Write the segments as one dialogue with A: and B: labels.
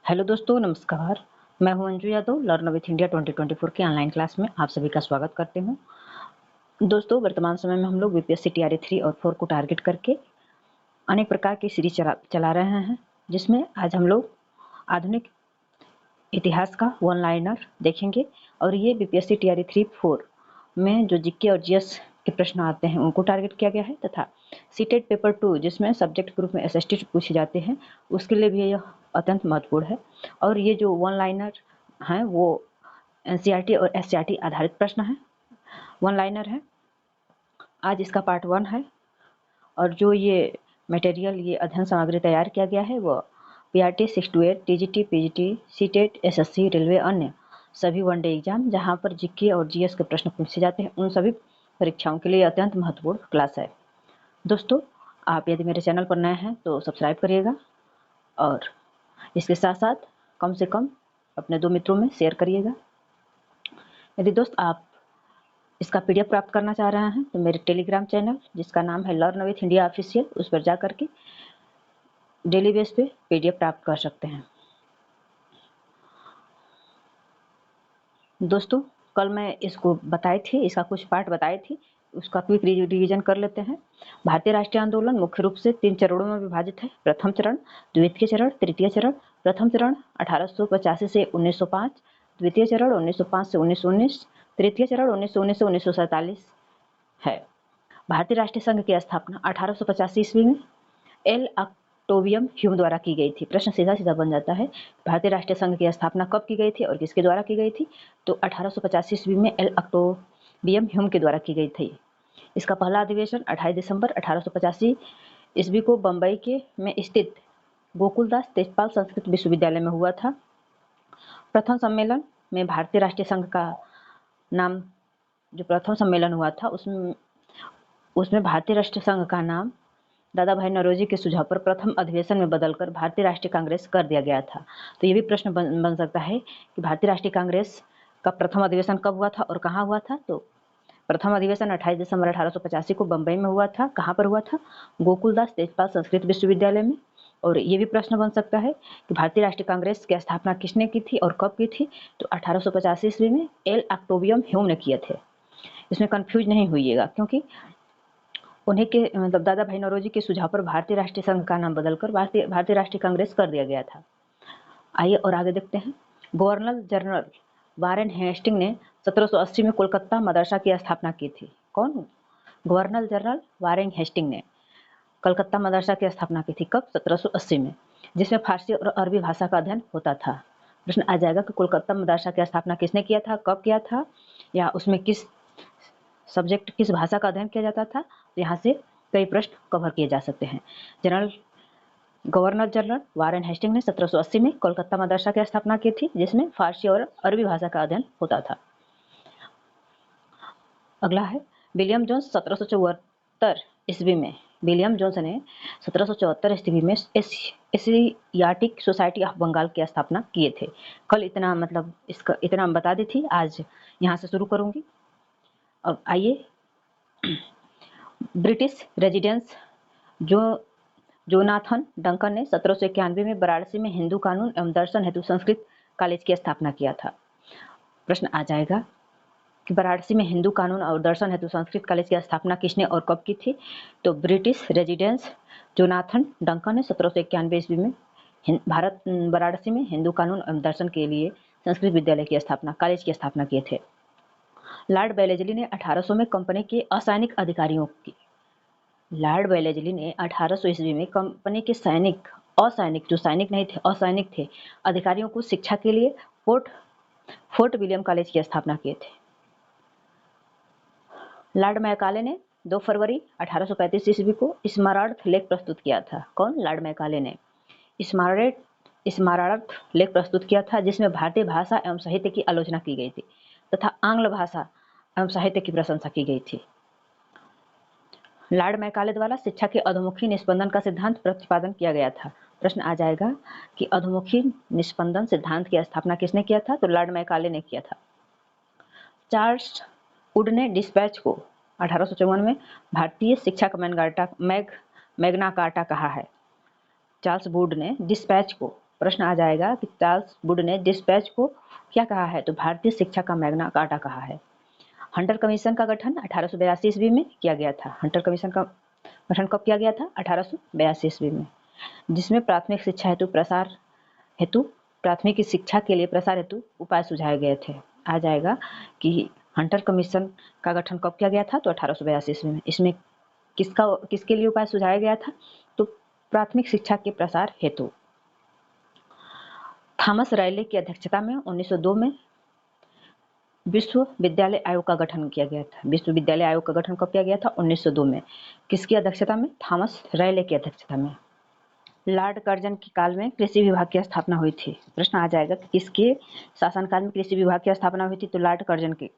A: Hello दोस्तों, नमस्कार। मैं हूं Anju Yadav. Learn with India 2024 के ऑनलाइन क्लास में आप सभी का स्वागत करते हूं। दोस्तों, वर्तमान समय में हम लोग बीपीएससी टीआरई 3 और 4 को टारगेट करके अनेक प्रकार की सीरीज चला रहे हैं, जिसमें आज हम लोग आधुनिक इतिहास का वन लाइनर देखेंगे। और ये बीपीएससी टीआरई 3, 4 में जो जीके और जीएस के प्रश्न आते हैं उनको टारगेट किया गया है, तथा सीटेट पेपर 2 जिसमें सब्जेक्ट ग्रुप में एसएसटी पूछे जाते हैं उसके लिए भी यह अत्यंत महत्वपूर्ण है। और ये जो वन लाइनर हैं वो एनसीईआरटी और एससीईआरटी आधारित प्रश्न है, वन लाइनर है। आज इसका पार्ट 1 है। और जो ये मटेरियल, ये अध्ययन सामग्री तैयार किया गया है वो PRT 6 to 8, TGT, PGT, CTET, SSC, railway, अन्य सभी वनडे एग्जाम जहां पर जीके और जीएस के प्रश्न पूछे जाते हैं उन सभी परीक्षाओं के लिए अत्यंत महत्वपूर्ण क्लास है। दोस्तों, आप यदि मेरे चैनल पर नए हैं तो सब्सक्राइब करिएगा और इसके साथ साथ कम से कम अपने 2 मित्रों में शेयर करिएगा। यदि दोस्त आप इसका पीडीएफ प्राप्त करना चाह रहे हैं तो मेरे टेलीग्राम चैनल जिसका नाम है लर्न विथ इंडिया ऑफिशियल, उस पर जा करके डेली बेस पे पीडीएफ प्राप्त कर सकते हैं। दोस्तों, कल मैं इसको बताई थी, इसका कुछ पार्ट बताई थी, उसका क्विक रिवीजन कर लेते हैं। भारतीय राष्ट्रीय आंदोलन मुख्य रूप से 3 चरणों में विभाजित है। प्रथम चरण, द्वितीय चरण, तृतीय चरण। प्रथम चरण 1885 से 1905, द्वितीय चरण 1905 से 1919, तृतीय चरण 1919 से 1947 है। भारतीय राष्ट्रीय संघ की स्थापना 1885 ईस्वी में एल ऑक्टेवियम ह्यूम द्वारा की गई थी। प्रश्न सीधा सीधा बन जाता है, भारतीय राष्ट्रीय संघ की स्थापना कब की गई थी और किसके द्वारा की गई थी? तो 1885 ईस्वी में एल ऑक्टेवियम ह्यूम के द्वारा की गई थी। इसका पहला अधिवेशन 28 दिसंबर 1885 ईस्वी को बम्बई के में स्थित गोकुलदास तेजपाल संस्कृत विश्वविद्यालय में हुआ था। प्रथम सम्मेलन में भारतीय राष्ट्रीय संघ का नाम, जो प्रथम सम्मेलन हुआ था उसमें भारतीय राष्ट्रीय संघ का नाम दादा भाई नौरोजी के सुझाव पर प्रथम अधिवेशन में बदलकर भारतीय राष्ट्रीय कांग्रेस कर दिया गया था। तो ये भी प्रश्न बन सकता है कि भारतीय राष्ट्रीय कांग्रेस का प्रथम अधिवेशन कब हुआ था और कहाँ हुआ था? तो प्रथम अधिवेशन 28 दिसंबर 1885 को बंबई में हुआ था। कहाँ पर हुआ था? गोकुलदास तेजपाल संस्कृत विश्वविद्यालय में। और ये भी प्रश्न बन सकता है कि भारतीय राष्ट्रीय कांग्रेस की स्थापना किसने की थी और कब की थी? तो 1885 ईस्वी में एल ऑक्टेवियम ह्यूम ने किए थे। इसमें कंफ्यूज नहीं होइएगा, क्योंकि उन्हीं के मतलब दादा भाई नौरोजी के सुझाव पर भारतीय राष्ट्रीय संघ का नाम बदलकर भारतीय राष्ट्रीय कांग्रेस कर दिया गया था। आइए और आगे देखते हैं। गवर्नर जनरल वारेन हेस्टिंग ने 1780 में कोलकाता मदरसा की स्थापना की थी। कौन? गवर्नर जनरल वारेन हेस्टिंग ने कलकत्ता मदरसा की स्थापना की थी। कब? 1780 में, जिसमें फारसी और अरबी भाषा का अध्ययन होता था। प्रश्न आ जाएगा कि कोलकाता मदरसा की स्थापना किसने किया था, कब किया था, या उसमें किस सब्जेक्ट, किस भाषा का अध्ययन किया जाता था। तो यहाँ से कई प्रश्न कवर किए जा सकते हैं। गवर्नर जनरल वारेन हेस्टिंग ने 1780 में कोलकाता मदरसा की स्थापना की थी, जिसमें फारसी और अरबी भाषा का अध्ययन होता था। अगला है विलियम जोन्स 1774 ईस्वी में। विलियम जोन्स ने 1774 ईस्वी में एशियाटिक सोसाइटी ऑफ बंगाल की स्थापना किए थे। कल इतना मतलब इसका इतना बता दी थी, आज यहाँ से शुरू करूँगी। अब आइए, ब्रिटिश रेजिडेंस जोनाथन डंकन ने 1791 में वाराणसी में हिंदू कानून एवं दर्शन हेतु संस्कृत कॉलेज की स्थापना किया था। प्रश्न आ जाएगा कि वाराणसी में हिंदू कानून और दर्शन हेतु संस्कृत कॉलेज की स्थापना किसने और कब की थी? तो ब्रिटिश रेजिडेंस जोनाथन डंकन ने 1791 ईस्वी में वाराणसी में हिंदू कानून एवं दर्शन के लिए संस्कृत विद्यालय की स्थापना, कॉलेज की स्थापना किए थे। लॉर्ड वेलेस्ली ने 1800 में कंपनी के असैनिक अधिकारियों की लॉर्ड वेलेस्ली ने 1800 ईस्वी में कंपनी के असैनिक जो सैनिक नहीं थे, असैनिक थे, अधिकारियों को शिक्षा के लिए फोर्ट विलियम कॉलेज की स्थापना किए थे। लॉर्ड मैकाले ने 2 फरवरी 1835 ईस्वी को स्मारक लेख प्रस्तुत किया था। कौन? लॉर्ड मैकाले ने स्मारक लेख प्रस्तुत किया था, जिसमें भारतीय भाषा एवं साहित्य की आलोचना की गई थी तथा आंग्ल भाषा एवं साहित्य की प्रशंसा की गई थी। लॉर्ड मैकाले द्वारा शिक्षा के अधोमुखी निस्पंदन का सिद्धांत प्रतिपादन किया गया था। प्रश्न आ जाएगा कि अधोमुखी निस्पंदन सिद्धांत की स्थापना किसने किया था? तो लॉर्ड मैकाले ने किया था। चार्ल्स वुड ने डिस्पैच को 1854 में भारतीय शिक्षा का मैग्ना कार्टा कहा है। चार्ल्स वुड ने डिस्पैच को प्रश्न आ जाएगा कि चार्ल्स वुड ने डिस्पैच को क्या कहा है, तो भारतीय शिक्षा का मैग्ना कार्टा कहा है। हंटर कमीशन का गठन 1882 ईस्वी में किया गया था। हंटर कमीशन का गठन कब किया गया था? 1882 ईस्वी में, जिसमें प्राथमिक शिक्षा हेतु प्राथमिक शिक्षा के लिए प्रसार हेतु उपाय सुझाए गए थे। आ जाएगा कि हंटर कमीशन का गठन कब किया गया था? तो 1882 ईस्वी में। इसमें किसके लिए उपाय सुझाया गया था? तो प्राथमिक शिक्षा के प्रसार हेतु। थॉमस रायले की अध्यक्षता में 1902 में विश्वविद्यालय आयोग का गठन किया गया था। विश्वविद्यालय आयोग का गठन कब किया गया था? 1902 में। किसकी अध्यक्षता में? थॉमस रायले की अध्यक्षता में। लॉर्ड कर्जन के काल में कृषि विभाग की स्थापना हुई थी। प्रश्न आ जाएगा कि किसके शासनकाल में कृषि विभाग की स्थापना हुई थी? तो लॉर्ड कर्जन के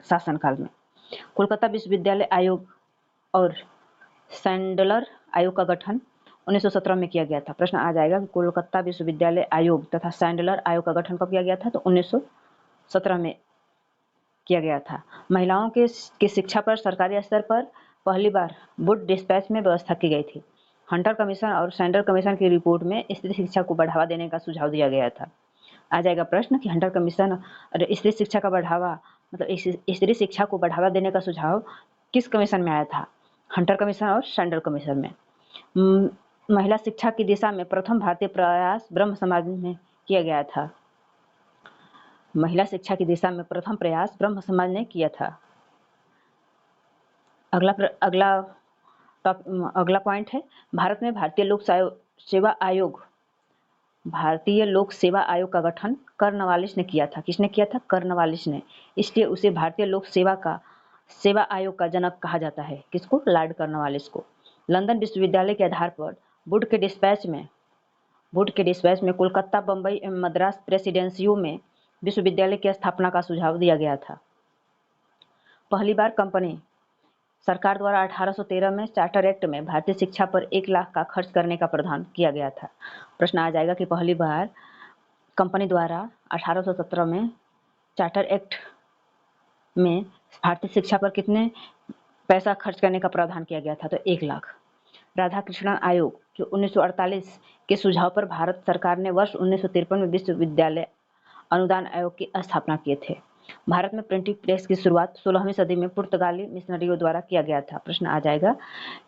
A: शासनकाल में। कोलकाता विश्वविद्यालय आयोग और सैंडलर आयोग का गठन 1917 में किया गया था। प्रश्न आ जाएगा कि कोलकाता विश्वविद्यालय आयोग तथा सैंडलर आयोग का गठन कब किया गया था? तो 1917 में किया गया था। महिलाओं के शिक्षा पर सरकारी स्तर पर पहली बार वुड डिस्पैच में व्यवस्था की गई थी। हंटर कमीशन और सैंडलर कमीशन की रिपोर्ट में स्त्री शिक्षा को बढ़ावा देने का सुझाव दिया गया था। आ जाएगा प्रश्न कि हंटर कमीशन और स्त्री शिक्षा का बढ़ावा, मतलब स्त्री शिक्षा को बढ़ावा देने का सुझाव किस कमीशन में आया था? हंटर कमीशन और सैंडलर कमीशन में। महिला शिक्षा की दिशा में प्रथम भारतीय प्रयास ब्रह्म समाज में किया गया था। महिला शिक्षा की दिशा में प्रथम प्रयास ब्रह्म समाज ने किया था। अगला पॉइंट है, भारत में भारतीय लोक सेवा आयोग का गठन कर्नवालिस ने किया था। किसने किया था? कर्नवालिस ने। इसलिए उसे भारतीय लोक सेवा आयोग का जनक कहा जाता है। किसको? लॉर्ड कर्नवालिस को। लंदन विश्वविद्यालय के आधार पर वुड के डिस्पैच में कोलकाता, बंबई एवं मद्रास प्रेसिडेंसियों में विश्वविद्यालय की स्थापना का सुझाव दिया गया था। पहली बार कंपनी सरकार द्वारा 1813 में चार्टर एक्ट में भारतीय शिक्षा पर 1 लाख का खर्च करने का प्रावधान किया गया था। प्रश्न आ जाएगा कि पहली बार कंपनी द्वारा 1817 में चार्टर एक्ट में भारतीय शिक्षा पर कितने पैसा खर्च करने का प्रावधान किया गया था? तो 1 लाख। राधाकृष्णन आयोग जो 1948 के सुझाव पर भारत सरकार ने वर्ष 1953 में विश्वविद्यालय अनुदान आयोग की स्थापना किए थे। भारत में प्रिंटिंग प्रेस की शुरुआत 16वीं सदी में पुर्तगाली मिशनरियों द्वारा किया गया था। प्रश्न आ जाएगा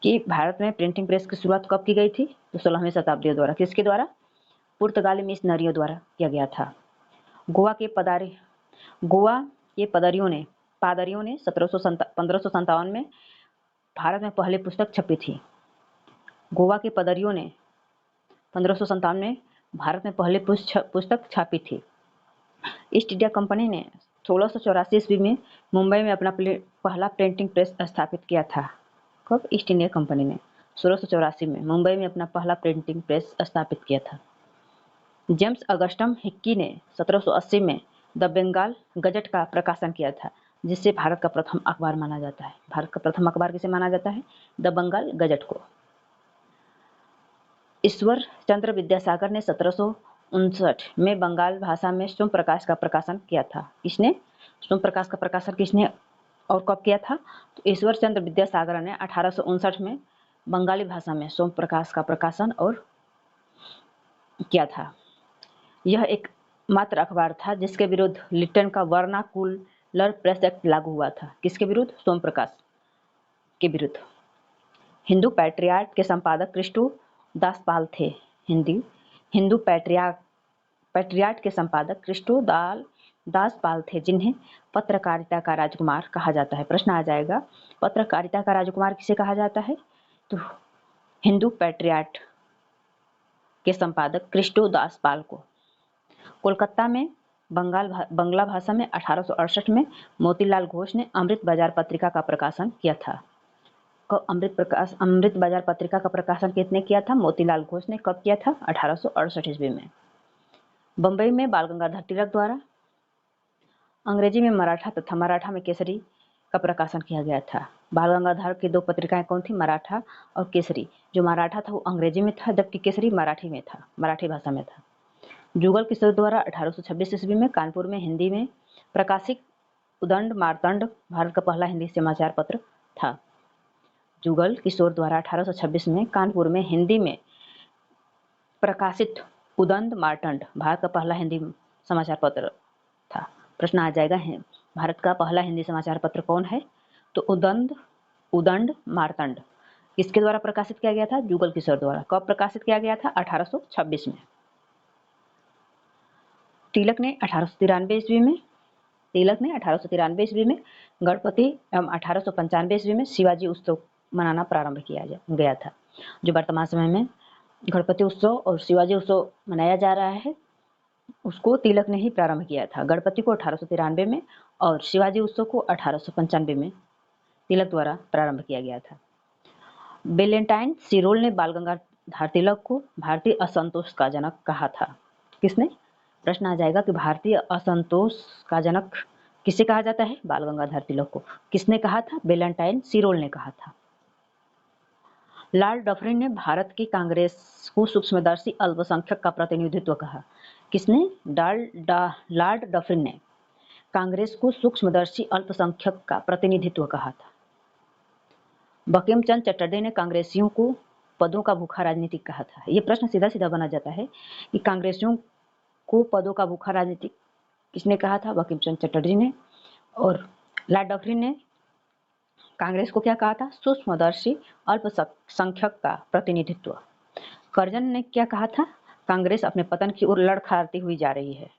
A: कि भारत में प्रिंटिंग प्रेस की शुरुआत कब की गई थी? तो 16वीं शताब्दी द्वारा। किसके द्वारा? पुर्तगाली मिशनरियों द्वारा किया गया था। गोवा के पादरियों ने 1557 में भारत में पहली पुस्तक छपी थी। गोवा के पादरियों ने 1557 में भारत में पहली पुस्तक छापी थी। ईस्ट इंडिया कंपनी ने 1684 ईस्वी में मुंबई में अपना पहला प्रिंटिंग प्रेस स्थापित किया था। कब? ईस्ट इंडिया कंपनी ने 1684 में मुंबई में अपना पहला प्रिंटिंग प्रेस स्थापित किया था। जेम्स अगस्टम हिक्की ने 1780 में द बंगाल गजट का प्रकाशन किया था, जिससे भारत का प्रथम अखबार माना जाता है। भारत का प्रथम अखबार किसे माना जाता है? द बंगाल गजट को। ईश्वर चंद्र विद्यासागर ने 1759 में बंगाल भाषा में सोम प्रकाश का प्रकाशन किया था। किसने? सोम प्रकाश का प्रकाशन किसने और कब किया था? तो ईश्वर चंद्र विद्यासागर ने 1859 में बंगाली भाषा में सोम प्रकाश का प्रकाशन और किया था। यह एक मात्र अखबार था जिसके विरुद्ध लिट्टन का वर्नाकुलर प्रेस एक्ट लागू हुआ था। किसके विरुद्ध? सोम प्रकाश के विरुद्ध। हिंदू पैट्रियार्क के संपादक कृष्णु दास पाल थे। हिंदू पैट्रियार्क के संपादक कृष्णु दास पाल थे, जिन्हें पत्रकारिता का राजकुमार कहा जाता है। प्रश्न आ जाएगा, पत्रकारिता का राजकुमार किसे कहा जाता है? तो हिंदू पैट्रियार्क के संपादक कृष्णु दास पाल को। कोलकाता में बंगला भाषा में 1868 में मोतीलाल घोष ने अमृत बाजार पत्रिका का प्रकाशन किया था। अमृत बाजार पत्रिका का प्रकाशन किसने किया था? मोतीलाल घोष ने। कब किया था? 1868 ईस्वी में। बंबई में बाल गंगाधर तिलक द्वारा अंग्रेजी में मराठा तथा मराठा में केसरी का प्रकाशन किया गया था। बाल गंगाधर की 2 पत्रिकाएं कौन थी? मराठा और केसरी। जो मराठा था वो अंग्रेजी में था, जबकि केसरी मराठी भाषा में था। जुगल किशोर द्वारा 1826 ईस्वी में कानपुर में हिंदी में प्रकाशित उदंड मार्तंड भारत का पहला हिंदी समाचार पत्र था। जुगल किशोर द्वारा 1826 में कानपुर में हिंदी में प्रकाशित उदंड मार्तंड भारत का पहला हिंदी समाचार पत्र था। प्रश्न आ जाएगा है भारत का पहला हिंदी समाचार पत्र कौन है? तो उदंड मार्तंड किसके द्वारा प्रकाशित किया गया था? जुगल किशोर द्वारा। कब प्रकाशित किया गया था? 1826 में। तिलक ने 1893 ईस्वी में गणपति एवं 1895 ईस्वी में शिवाजी उत्सव मनाना प्रारंभ किया गया था। जो वर्तमान समय में गणपति उत्सव और शिवाजी उत्सव मनाया जा रहा है, उसको तिलक ने ही प्रारंभ किया था। गणपति को 1893 में और शिवाजी उत्सव को 1895 में तिलक द्वारा प्रारंभ किया गया था। वैलेंटाइन सिरोल ने बाल गंगाधर तिलक को भारतीय असंतोष का जनक कहा था। किसने? प्रश्न आ जाएगा कि भारतीय असंतोष का जनक किसे कहा जाता है? बाल गंगाधर तिलक को। किसने कहा था? वैलेंटाइन सिरोल ने कहा था। लॉर्ड डफरिन ने भारत की कांग्रेस को सूक्ष्मदर्शी अल्पसंख्यक का प्रतिनिधित्व कहा। किसने? लॉर्ड डफरिन ने कांग्रेस को सूक्ष्मदर्शी अल्पसंख्यक का प्रतिनिधित्व कहा था। बंकिम चंद्र चटर्जी ने कांग्रेसियों को पदों का भूखा राजनीतिक कहा था। ये प्रश्न सीधा सीधा बना जाता है कि कांग्रेसियों को पदों का भूखा राजनीतिक किसने कहा था? बंकिम चंद्र चटर्जी ने। और लॉर्ड डफरिन ने कांग्रेस को क्या कहा था? सूक्ष्मदर्शी अल्पसंख्यक का प्रतिनिधित्व। कर्जन ने क्या कहा था? कांग्रेस अपने पतन की ओर लड़खड़ाती हुई जा रही है।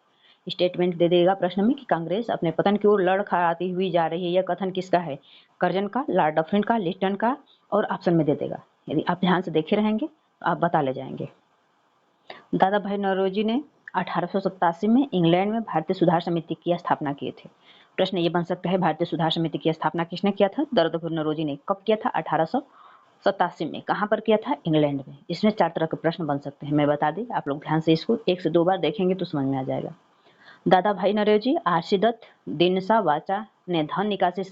A: स्टेटमेंट दे देगा प्रश्न में कि कांग्रेस अपने पतन की ओर लड़खड़ाती हुई जा रही है। यह कथन किसका है? कर्जन का, लॉर्ड डफरिन का, लिस्टन का, और ऑप्शन में दे देगा। यदि आप ध्यान से देखे रहेंगे तो आप बता ले जाएंगे। दादा भाई नौरोजी ने 1887 में इंग्लैंड में भारतीय सुधार समिति की स्थापना किए थे। प्रश्न ये बन सकता है भारतीय सुधार समिति की स्थापना किसने किया था? दादा भाई नौरोजी ने। कब किया था? 1887 में। कहाँ पर किया था? इंग्लैंड में। इसमें 4 तरह के प्रश्न बन सकते हैं, मैं बता दी। आप लोग ध्यान से इसको 1 से 2 बार देखेंगे तो समझ में आ जाएगा। दादा भाई नौरोजी, आरसी दत्त, दिनसा वाचा ने धन निकासी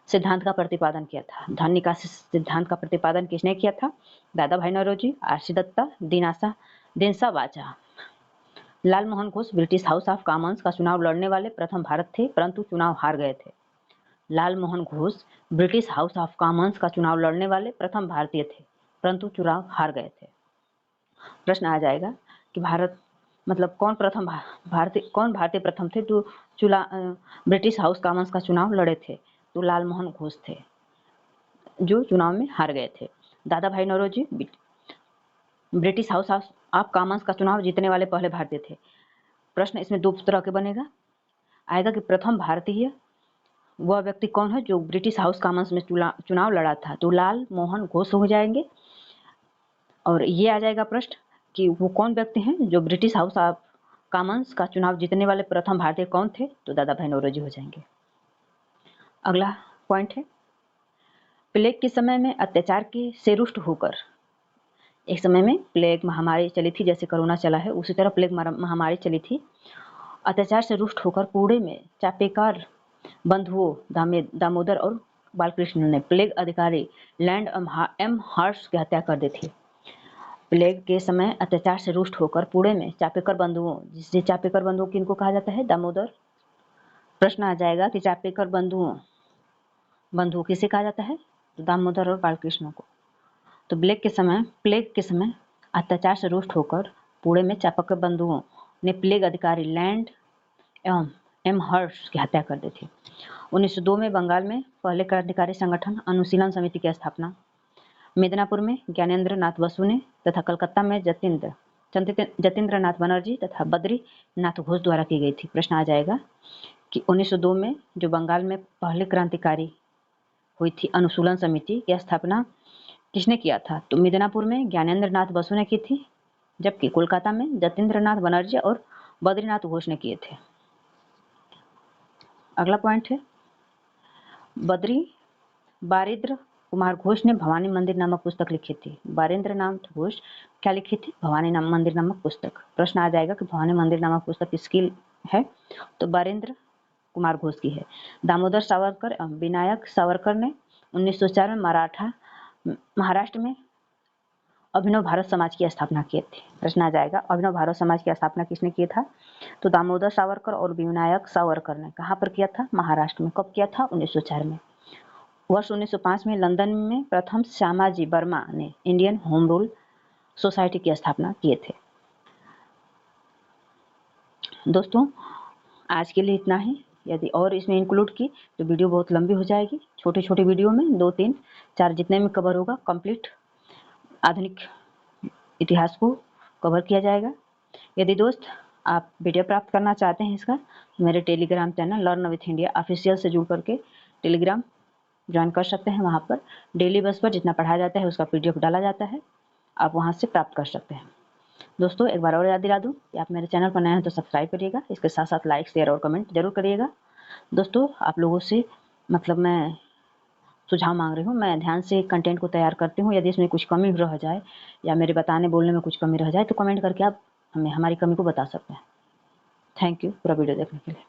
A: सिद्धांत का प्रतिपादन किया था। धन निकासी सिद्धांत का प्रतिपादन किसने किया था? दादा भाई Naoroji, RC Dutta, Dinshaw Wacha. Lal Mohan Ghosh British House of Commons का चुनाव लड़ने वाले प्रथम भारत थे, परंतु चुनाव हार गए थे। Lal Mohan Ghosh British House of Commons का चुनाव लड़ने वाले प्रथम भारतीय थे, परंतु चुनाव हार गए थे। प्रश्न आ जाएगा कि भारत मतलब कौन भारतीय प्रथम थे जो ब्रिटिश हाउस कॉमन्स का चुनाव लड़े थे? तो लाल मोहन घोष थे, जो चुनाव में हार गए थे। Dadabhai Naoroji British House of Commons का चुनाव जीतने वाले पहले भारतीय थे। प्रश्न इसमें 2 तरह के बनेगा। आएगा कि प्रथम भारतीय वह व्यक्ति कौन है जो ब्रिटिश हाउस कॉमन्स में चुनाव लड़ा था? तो लाल मोहन घोष हो जाएंगे। और ये आ जाएगा प्रश्न कि वो कौन व्यक्ति हैं जो ब्रिटिश हाउस ऑफ कॉमन्स का चुनाव जीतने वाले प्रथम भारतीय कौन थे? तो दादा भाई नौरोजी हो जाएंगे। अगला पॉइंट है, प्लेग के समय में अत्याचार के से रुष्ट होकर, एक समय में प्लेग महामारी चली थी, जैसे कोरोना चला है उसी तरह प्लेग महामारी चली थी। अत्याचार से रुष्ट होकर पुणे में चापेकर बंधुओं दामोदर और बालकृष्ण ने प्लेग अधिकारी लैंड एम हर्ष की हत्या कर दी थी। प्लेग के समय अत्याचार से रुष्ट होकर पुणे में चापेकर बंधुओं, जिससे चापेकर बंधुओं किनको कहा जाता है? दामोदर। प्रश्न आ जाएगा कि चापेकर बंधु किसे कहा जाता है? तो दामोदर और बालकृष्ण को। तो प्लेग के समय अत्याचार से रुष्ट होकर पुणे में चापेकर बंधुओं ने प्लेग अधिकारी लैंड एवं एम हर्ष की हत्या कर दी थी। 1902 में बंगाल में पहले क्रांतिकारी संगठन अनुशीलन समिति की स्थापना, मिदनापुर में ज्ञानेंद्र नाथ बसु ने तथा कलकत्ता में जतीन्द्र नाथ बनर्जी तथा बद्रीनाथ घोष द्वारा की गई थी। प्रश्न आ जाएगा कि 1902 में जो बंगाल में पहले क्रांतिकारी हुई थी अनुशीलन समिति की स्थापना किसने किया था? तो मिदनापुर में ज्ञानेंद्र नाथ बसु ने की थी, जबकि कोलकाता में जतीन्द्र नाथ बनर्जी और बद्रीनाथ घोष ने किए थे। अगला पॉइंट है, बारिंद्र कुमार घोष ने भवानी मंदिर नामक पुस्तक लिखी थी। बारिंद्र नाथ घोष क्या लिखी थी? भवानी मंदिर नामक पुस्तक। प्रश्न आ जाएगा कि भवानी मंदिर नामक पुस्तक किसकी है? तो बारिंद्र कुमार घोष की है। दामोदर सावरकर एवं विनायक सावरकर ने 1904 में महाराष्ट्र में अभिनव भारत समाज की स्थापना की थी। प्रश्न आ जाएगा अभिनव भारत समाज की स्थापना किसने किया था? तो दामोदर सावरकर और विनायक सावरकर ने। कहाँ पर किया था? महाराष्ट्र में। कब किया था? 1904 में। वर्ष 1905 में लंदन में प्रथम श्यामाजी वर्मा ने इंडियन होम रूल सोसाइटी की स्थापना किए थे। दोस्तों आज के लिए इतना ही। यदि और इसमें इंक्लूड की तो वीडियो बहुत लंबी हो जाएगी। छोटे छोटे वीडियो में 2, 3, 4 जितने में कवर होगा कंप्लीट आधुनिक इतिहास को कवर किया जाएगा। यदि दोस्त आप वीडियो प्राप्त करना चाहते हैं इसका, मेरे Telegram channel learn with India official से जुड़ करके टेलीग्राम ज्वाइन कर सकते हैं। वहाँ पर डेली बेस पर जितना पढ़ाया जाता है उसका PDF डाला जाता है, आप वहाँ से प्राप्त कर सकते हैं। दोस्तों एक बार और याद दिला दूँ कि आप मेरे चैनल पर नए हैं तो सब्सक्राइब करिएगा, इसके साथ साथ लाइक, शेयर और कमेंट जरूर करिएगा। दोस्तों आप लोगों से मैं सुझाव मांग रही हूँ। मैं ध्यान से कंटेंट को तैयार करती हूँ। यदि इसमें कुछ कमी रह जाए या मेरे बताने बोलने में कुछ कमी रह जाए तो कमेंट करके आप हमें हमारी कमी को बता सकते हैं। थैंक यू पूरा वीडियो देखने के लिए।